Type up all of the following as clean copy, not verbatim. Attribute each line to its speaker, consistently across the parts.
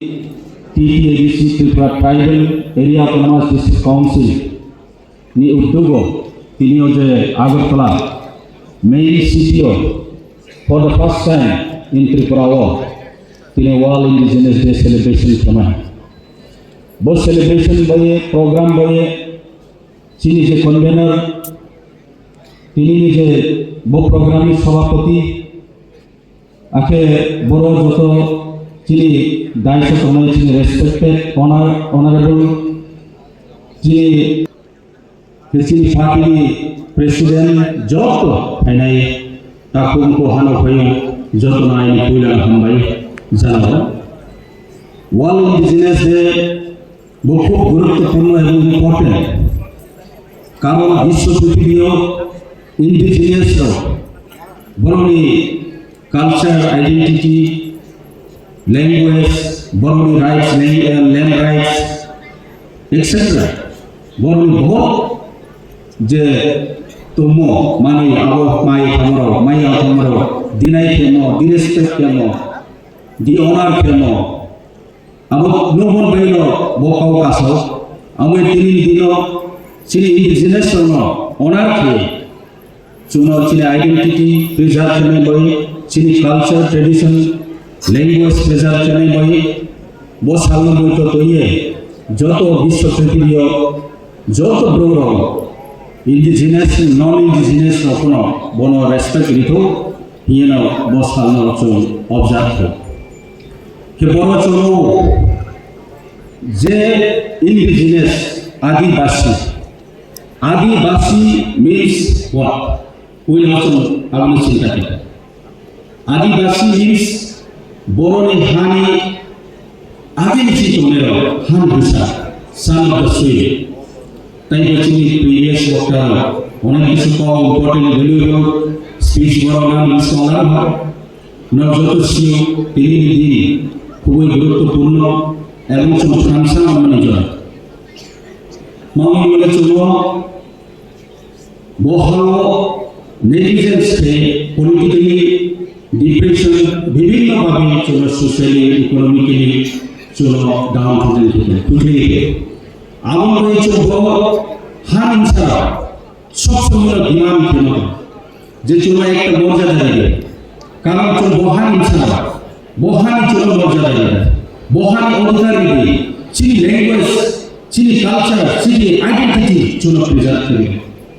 Speaker 1: TTADC Tripura Tribal Area Autonomous District Council ni Uddogo tinio je Agartala main CTO for the first time in Tripura tine World Indigenous Day celebration kama bo celebration boye program boye chini je convener tini je bo program সভাপতি ake boro joto chini দায়িত্ব সময় chini respected honorable chini party president joto ainai takum ko hano bhayo joto nai puila hambai জানাবো world indigenous day খুব গুরুত্বপূর্ণ এবং important কারণ বিশ্ব পৃথিবীও ইন্ডিজিনাস বরনি কালচার আইডেন্টিটি ল্যাঙ্গুয়েজ বরনি রাইটস ল্যান্ড রাইটস এক্সেট্রা বরনি বহুত যে তোমো মানে আবো মাই আমরাও মাইয়া আমরাও দিনাই কেমো ডিরেসপেক্ট কেমো di honor kemo abo nomon baino bokau kaso amo tini dino chini indigenous no honor ke chuno chini identity preservation boy chini culture tradition language preservation boy bo salno boy to toye joto bisho prithibiyo joto broro indigenous non indigenous no kono bono respect rito yeno bo salno chon observe ke boro chono je indigenous adivasi means what we also agni chinta kita adivasi means boroni hani agni chito mero han bisa son of the soil tai bachini previous doctor onek kichu ko important valuable speech boro na scholar na joto siu tini din খুবই গুরুত্বপূর্ণ এবং সংস্থা মানে জয় মামুলে চলো বহু নেটিজেন্সকে politically depression বিভিন্ন ভাবে চলো সোশ্যালি ইকোনমিক্যালি চলো ডাউন টুটে আমার রয়েছে বহু হার ইনসারা সবসময় ডিমান্ড কেন যে চলো একটা মর্যাদা দেবে কারণ চলো বহান ইনসারা বহানি চলো মর্যাদা দেবে বহানি অধিকার দেবে চিনি ল্যাঙ্গুয়েজ চিনি কালচার চিনি আইডেন্টিটি চলো প্রিজার্ভ করবে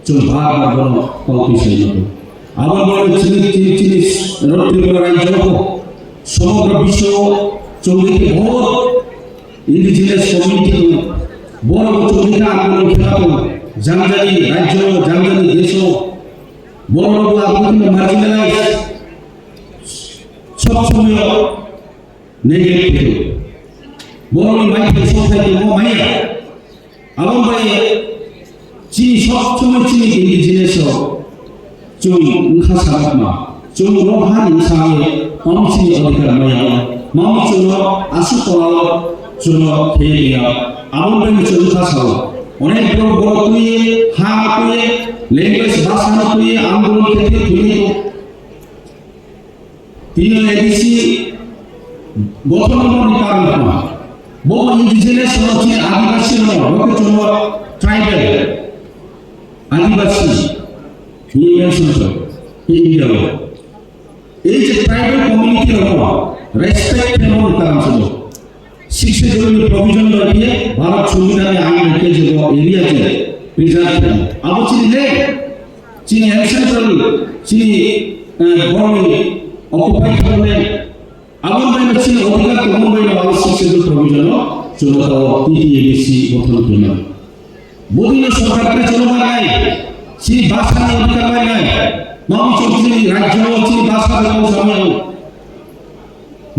Speaker 1: চলো বারবার বলো কম্পিটিশন মতো আবার বলো চিনি চিনি চিনি ত্রিপুরা রাজ্য সমগ্র বিশ্ব চৌদিকে বহুত ইন্ডিজিনাস কমিউনিটি বড় চৌদিকে আন্দোলন খেলাতো জানজানি রাজ্য জানজানি দেশ বড় বড় আন্দোলন মার্জিনালাইজ সবসময় নেগেটিভ বড় মাইকে সোসাইটি মো মাইয়া আবম ভাই চিনি সবসময় চিনি ইন্ডিজিনাস চুই উনখা সারাতমা চুই রোহান ইনসায়ে অংশী অধিকার মাইয়া মাম চুনো আসু তলাও চুনো খেলিয়া আবম ভাই চুই খাসাও অনেক বড় বড় তুই হা তুই ল্যাঙ্গুয়েজ ভাষা তুই আন্দোলন ক্ষেত্রে তুই तीनों एडीसी गौतम निकाल वो इंडिजिनस होती है आदिवासी लोग वो चलो ट्राइबल आदिवासी ये सोचो ये इंडिया ये जो ट्राइबल कम्युनिटी लोग रेस्पेक्ट है वो काम चलो शिक्षा जो भी प्रोविजन करती है भारत संविधान में आगे रखे जो एरिया जो प्रिजर्व है अब चीनी एसेंट्रल चीनी बॉर्डर অকুপাই করলে আমার বাইরে ছিল অধিকার তোমার বাইরে আবশ্যক সেগুলো প্রয়োজন চলতো টিটিএডিসি গঠন করল বদিনে সরকারকে চলবা নাই সেই ভাষা অধিকার নাই মামি চলছে রাজ্য হচ্ছে ভাষা দেবো সময়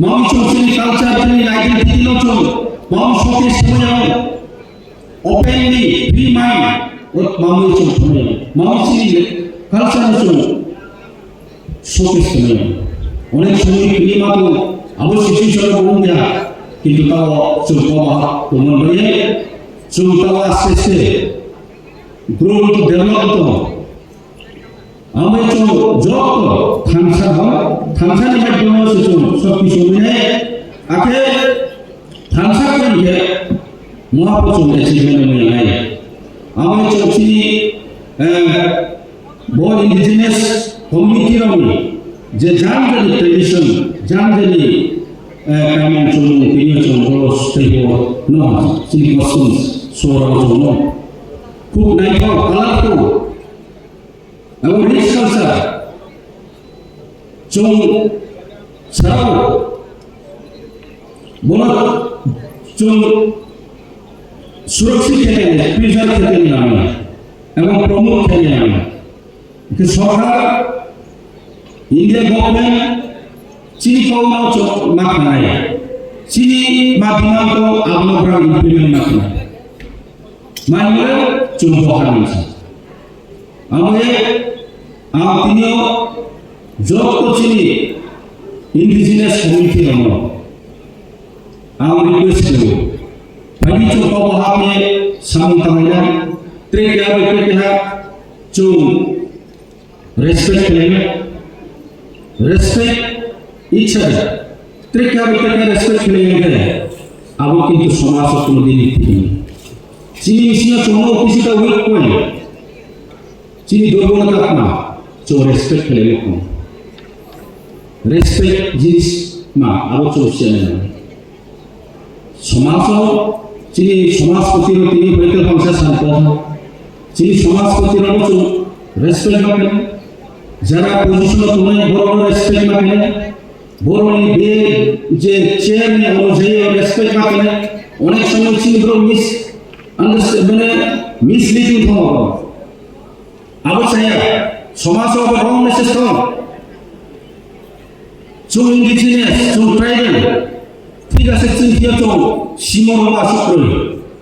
Speaker 1: মামি চলছে কালচার তিনি আইডেন্টিটি চল মামি শোকে সময় ওপেনলি ফ্রি মাইন্ড ও মামি চল সময় মামি ছিল কালচার চল শোকে সময় অনেক সময় ক্রিয়া তো অবশ্যই শিশুরা বলুন না কিন্তু তাও চলবা তোমার বলে চলতা আস্তে আস্তে গ্রো টু ডেভেলপ তো আমি তো যত থানসানি মাধ্যমে সব কিছু মিলে আগে ke muhapochon achievement mo nai ame chini bo indigenous community ro je janjani tradition janjani kamen chonu kinyo chonu stay no chini customs sora chonu খুব নাইট কালারফুল এবং রিচ কালচার চৌ ছাড়াও বলা চৌ সুরক্ষিত থেকে প্রিজার্ভ থেকে নামে এবং প্রমোট থেকে নামে সরকার ইন্ডিয়া গভর্নমেন্ট চিনি কৌনা মাথা নাই চিনি মাধ্যমে তো আপনারা ইমপ্লিমেন্ট মাথা নাই মানে চুম্বকানি আমাদের আপনিও জব করছিনি ইন্ডিজিনাস কমিউনিটি আমরা हम रिक्वेस्ट करो भाई जो को वहां पे शामिल करना त्रे क्या बेटे क्या जो रेस्पेक्ट करेंगे रेस्पेक्ट ईच अदर त्रे क्या बेटे क्या रेस्पेक्ट करेंगे अब वो किंतु समाज को तुम दिन नहीं चीनी इसमें चुनाव किसी का वीक कोई चीनी दुर्गुण का अपना जो रेस्पेक्ट करेंगे कौन रेस्पेक्ट जिस माँ अब चोट नहीं समाज चीनी समाज पति रो तीन बैठे फंक्शन संपन्न चीनी समाज पति रो जो रेस्पेक्ट करें जरा पोजीशन तुम्हें बोरो रेस्पेक्ट करें बोरो ने बे जे चेयर में और जे रेस्पेक्ट करें अनेक समय चीनी ब्रो मिस अंडरस्टैंड मैंने मिसलीडिंग हो अब saya समाज को रॉन्ग मैसेज तो जो इंडिजिनियस जो ट्राइबल ঠিক আছে চিন্তা তো সীমার মাসুক রই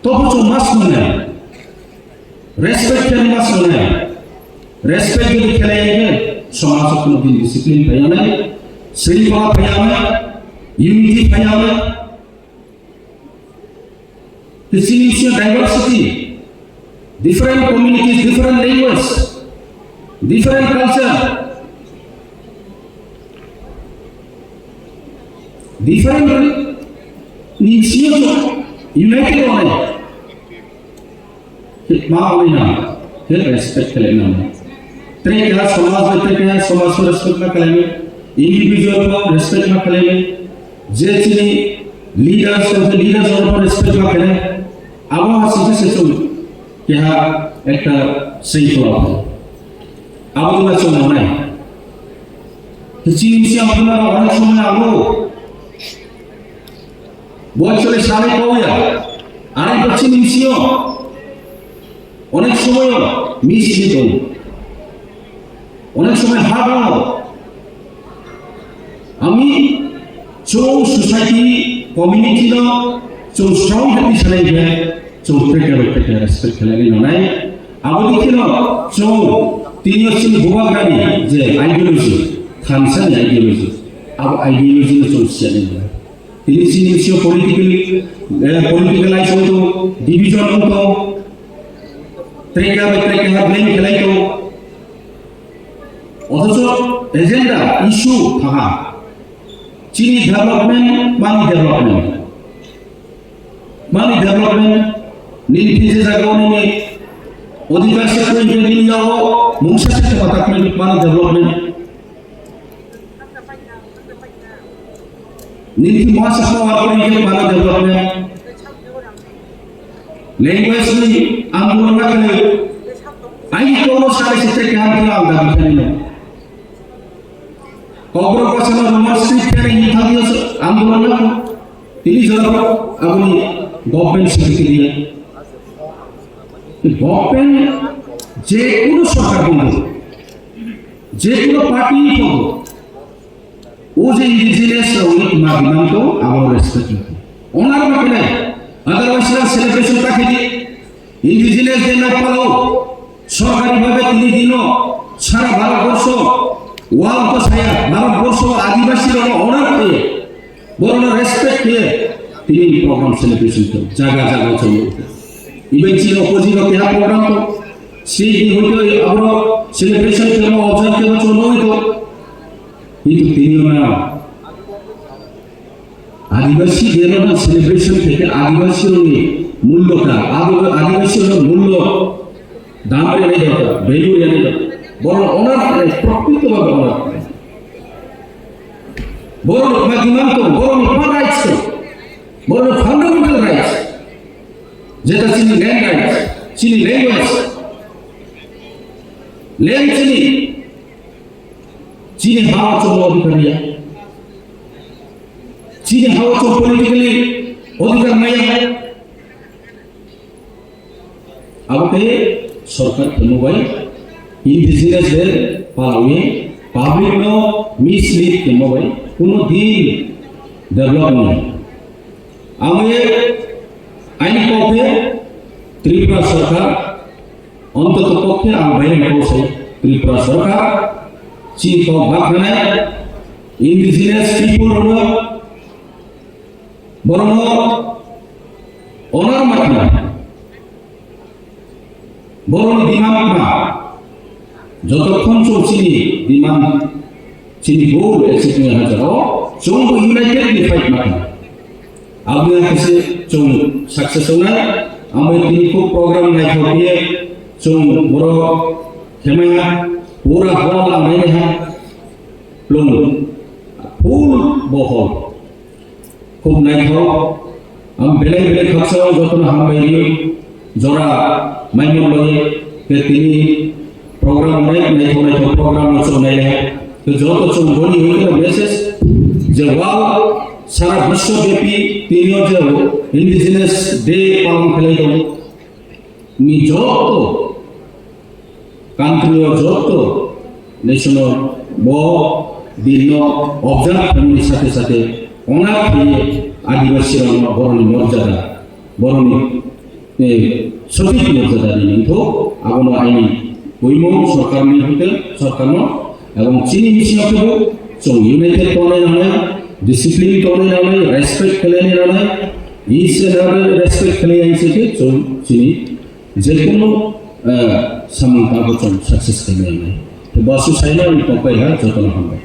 Speaker 1: তবু তো মাস মানে রেসপেক্ট এর মাস মানে রেসপেক্ট যদি খেলে গেলে সমাজ কোনো দিন ডিসিপ্লিন পায় না শৃঙ্খলা পায় না ইউনিটি পায় না this is your diversity different communities different languages different culture different निश्चित यूनाइटेड होने माहौल ना फिर रेस्पेक्ट लेना त्रे क्या समाज में त्रे क्या समाज को रेस्पेक्ट ना करेंगे इंडिविजुअल को रेस्पेक्ट ना करेंगे जे चीनी लीडर्स को लीडर्स को रेस्पेक्ट ना करें अब वहाँ से चुन क्या एक सही तो अब तो मैं चुन होना है चीनी से अपना वाला चुनना आलो বছরে সাড়ে কওয়া আরেক হচ্ছে মিশিও অনেক সময় মিশিয়ে তো অনেক সময় ভাগাও আমি চৌ সোসাইটি কমিউনিটি নো চৌ স্ট্রং হতে চাইবে চৌ থেকে রেসপেক্ট লাগে নাই আবদি কিনো চৌ তিনি হচ্ছে ভুবাগানি যে আইডিওলজি খানসানি আইডিওলজি আব আইডিওলজি চৌ চাইবে তিনি সিনিয়র পলিটিক্যালাইজ হতো ডিভিশন হতো ট্রেকা ব্লেম খেলাইতো অথচ এজেন্ডা ইস্যু থাকা চিনি ডেভেলপমেন্ট মানি ডেভেলপমেন্ট নির্দিষ্ট জায়গা নিয়ে অধিকার ক্ষেত্রে নিয়ে যাও মুংসা থেকে কথা মানি ডেভেলপমেন্ট नीति महासभा वालों ने माना डेवलपमेंट लैंग्वेज में आंदोलन करे आई दोनों सारे क्षेत्र के हाथ में आंदा दिखाने कांग्रेस का समय रोमांसिक करे ये था कि आंदोलन को तीन जगह अपनी गवर्नमेंट से दिया गवर्नमेंट जे কোনো সরকার বলতো যে কোনো পার্টি বলতো वो जो इंडिजिनियस उन्हें माध्यम को आवाज़ रेस्पेक्ट करते ओनर में क्या है अदरवाइज ना सेलिब्रेशन का खेती इंडिजिनियस डे ना पालो सरकारी भावे तीन दिनों सारा भारतवर्ष वाल को साया भारतवर्ष आदिवासी लोग ओनर के बोलना रेस्पेक्ट के तीन प्रोग्राम सेलिब्रेशन कर जगह जगह चलो इवेंट चीज़ अपोजिट के यहाँ प्रोग्राम तो सी दिन होते अब सेलिब्रेशन के लिए ऑब्जर्व के लिए चलो ही तो itu tinio na আদিবাসী যেন সেলিব্রেশন থেকে আদিবাসীর মূল্যটা আদিবাসীর মূল্য দাম এনে দরকার, ভ্যালু এনে দরকার, বরং ওনার প্রকৃতভাবে ওনার বরং ডিমান্ড করুন, বরং রাইটস করুন, বরং ফান্ডামেন্টাল রাইটস, যেটা চিনি ল্যান্ড রাইটস, চিনি ল্যাঙ্গুয়েজ, ল্যান্ড চিনি হাওয়া চল অধিকারিয়া, চিনি হাওয়া চল পলিটিক্যালি অধিকার নাই। আমাকে সরকার মোবাইল ইন্ডিজিনাসদের পালনে পাবলিক নো মিসলিড के मोबाइल কোনো দিন ডেভেলপ নেই। আমি আইন পক্ষে ত্রিপুরা সরকার অন্তত পক্ষে আমি বাইরে পৌঁছে ত্রিপুরা সরকার চিফ অফ বাগনায় ইন্ডিজিনাস পিপুল বরং ওনার মাধ্যমে বরং ডিমান্ড না যতক্ষণ চিনি ডিমান্ড চিনি গোল এক্সিট में हाजारों चौंग यूनाइटेडली फाइट मारना आपने किसी चौंग सक्सेस होना हमें तीन को प्रोग्राम नहीं होती है चौंग बड़ो खेमया पूरा हॉल नहीं है लोग फुल बहल खूब नहीं हो हम बेले बेले खर्चा जो तो हम बैरी जोरा माइनर लोग के तीन प्रोग्राम नहीं हो प्रोग्राम जो नहीं है तो जो तो चुन बोली हुई है मैसेज जवाब सारा विश्वव्यापी तीनों जो इंडिजिनस डे पालन करे तो मी जो तो कंट्री और जो तो नेशनल वो दिनों ऑब्जर्व करने साथे साथे ओना के आदिवासी राम बरनी मर्यादा बरनी सঠিক মর্যাদা नहीं तो आगोनो आईनी বইমো সরকার নির্বাচিত সরকার এবং চিনি মিশিয়ে চং ইউনাইটেড তনে নামে ডিসিপ্লিন তনে নামে রেসপেক্ট খেলে নামে ইসেনারে রেসপেক্ট খেলে আইছে যে চং চিনি যে কোনো সামন্ত আগচন সাকসেস খেলে নামে তো বাসু সাইনা পকাইহা যতন হবে।